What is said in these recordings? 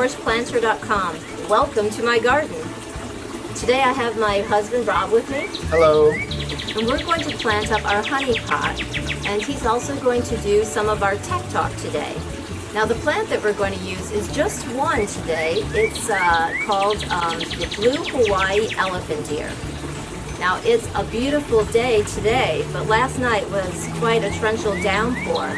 frontporchplanter.com. Welcome to my garden. Today I have my husband Rob with me. Hello. And we're going to plant up our honey pot, and he's also going to do some of our tech talk today. Now the plant that we're going to use is just one today. It's called the Blue Hawaii elephant ear. Now it's a beautiful day today, but last night was quite a torrential downpour.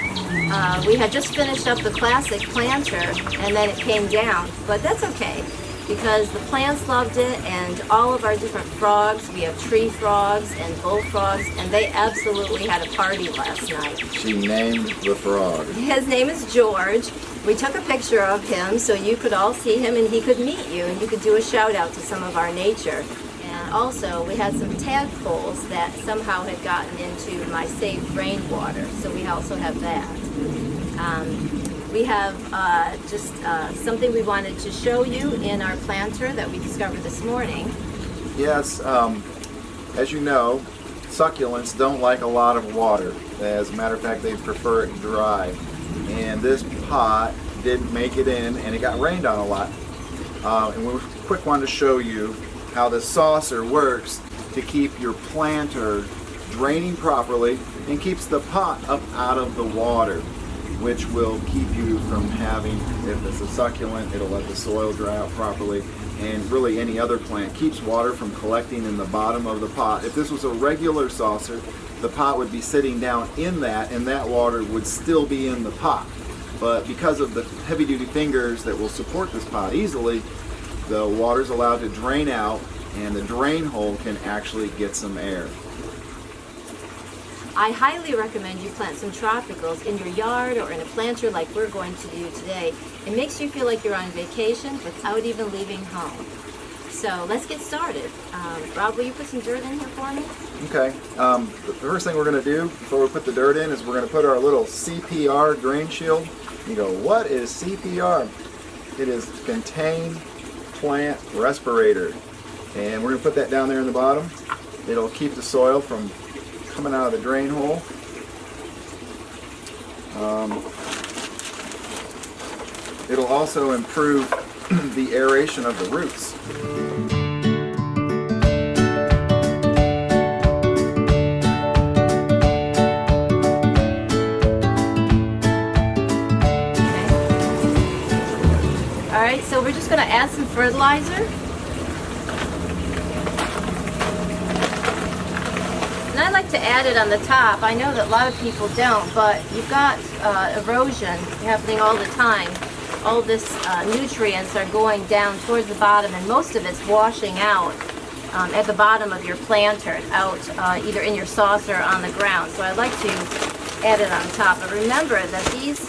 We had just finished up the classic planter and then it came down, but that's okay because the plants loved it and all of our different frogs, we have tree frogs and bullfrogs, and they absolutely had a party last night. She named the frog. His name is George. We took a picture of him so you could all see him and he could meet you and you could do a shout out to some of our nature. And also we had some tadpoles that somehow had gotten into my saved rainwater, so we also have that. We have just something we wanted to show you in our planter that we discovered this morning. Yes, as you know, succulents don't like a lot of water. As a matter of fact, they prefer it dry. And this pot didn't make it in, and it got rained on a lot. And we quick wanted to show you how the saucer works to keep your planter draining properly and keeps the pot up out of the water, which will keep you from having, if it's a succulent, it'll let the soil dry out properly, and really any other plant keeps water from collecting in the bottom of the pot. If this was a regular saucer, the pot would be sitting down in that, and that water would still be in the pot. But because of the heavy-duty fingers that will support this pot easily, the water's allowed to drain out, and the drain hole can actually get some air. I highly recommend you plant some tropicals in your yard or in a planter like we're going to do today. It makes you feel like you're on vacation without even leaving home. So let's get started. Rob, will you put some dirt in here for me? Okay. The first thing we're going to do before we put the dirt in is we're going to put our little CPR drain shield. You go, what is CPR? It is Contained Plant Respirator. And we're going to put that down there in the bottom. It'll keep the soil from coming out of the drain hole. It'll also improve the aeration of the roots. Okay. All right, so we're just going to add some fertilizer. And I like to add it on the top. I know that a lot of people don't, but you've got erosion happening all the time. All this nutrients are going down towards the bottom, and most of it's washing out at the bottom of your planter, out either in your saucer or on the ground. So I like to add it on top. But remember that these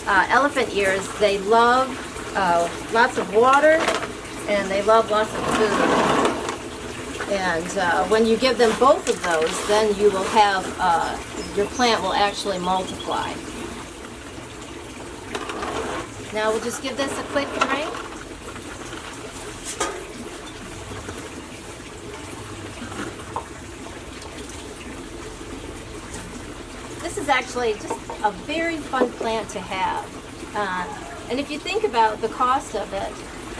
elephant ears, they love lots of water and they love lots of food. And when you give them both of those, then you will have, your plant will actually multiply. Now we'll just give this a quick drink. This is actually just a very fun plant to have. And if you think about the cost of it,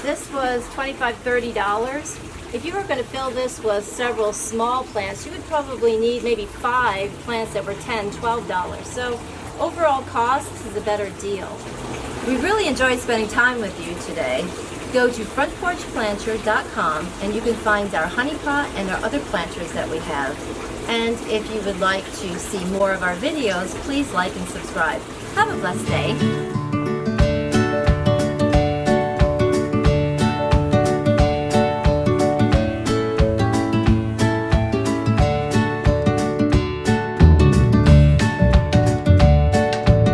this was $25, $30. If you were going to fill this with several small plants, you would probably need maybe 5 plants that were $10, $12. So overall cost, this is a better deal. We really enjoyed spending time with you today. Go to frontporchplanter.com and you can find our honey pot and our other planters that we have. And if you would like to see more of our videos, please like and subscribe. Have a blessed day.